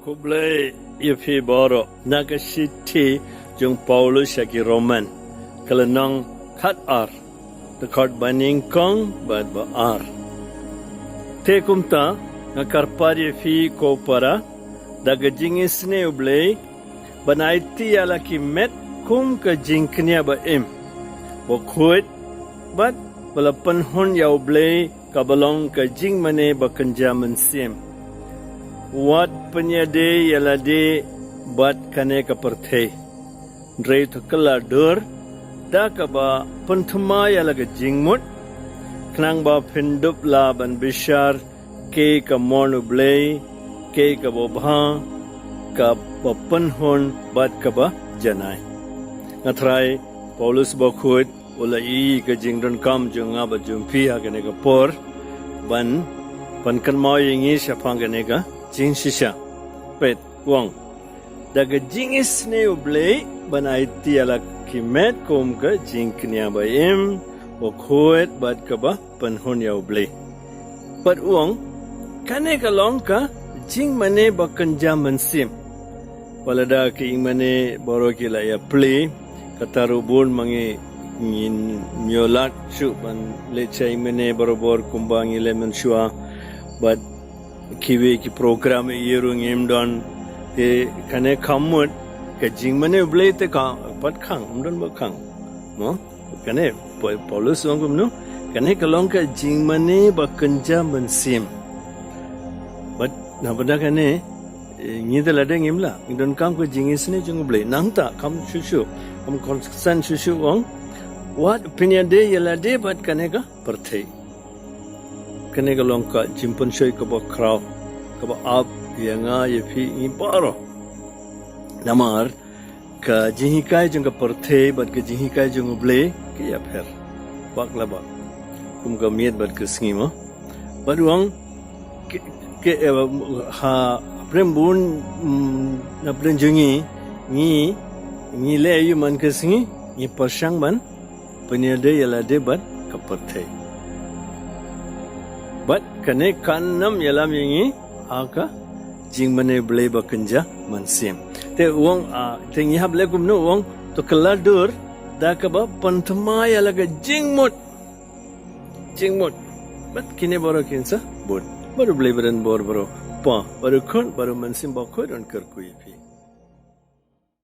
Kublai ifi boro nagasiti jung Paulus yaki Roman kalanang kat ar dekat baning kong bad ba ar te kumta nakarpari fi ko para daga jingis ne ublei banaiti alaki met kum ka jingknya ba im bo khuit bat balapan hon ya ublei kabalong ka jing mane ba kanja mensim wat iadei ialade bat kane ka pyrthei drei thakala dur da ka ba panthma yalaga jingmut knang ba phindup la ban bishar ke ka mon ublei ke ka bobha ka panhon bat ka ba janai nathrai Paulus ba khut ola I ka jingdon kam junga ba jumpi ha kane ka por ban pankan mo yingi shapang kane ka jing shisha pet wang daga jingis ne ublei banai tiala kimet kom ka jing knya ba im o khoet bat ka ba panhon ya ublei pat wang kane ka long ka jing mane ba kanja mansim walada ki mane boro ki la ya play katarubun mangi ngin myolat chu ban lechai mane barobor kumbangi lemon shua but kiwe ki program yerung imdon te kane kamut ka jingmane ublei te ka pat khang umdon ba khang no kane Paulus ongum no kane kalong ka jingmane ba kanja mansim but nabada kane ngida ladeng imla indon kam ko jingis ne jung ublei nangta kam shushu kam konsan shushu ong wat iadei ialade bat kane ka pyrthei kane ka long ka jimpon shoy ka ba kraw ka ba ab yanga yefi I paro namar ka jihikai jung ka pyrthei bat ka jihikai jung ublei ke ya pher bak laba kum ka miet bat ka sngi baduang ke ha prembun na plen jungi ni le yu man ka sngi ni pasang man iadei ialade bat ka pyrthei bat kane kannam yalam yingi aka jingmane blei ba kanja mansim te uang tengi hable kum no uang to kaladur da ka ba panthma yalaga jingmut bat kine boro kinsa bot baru blei baran bor boro pa baru khon baru mansim ba khon on kar kui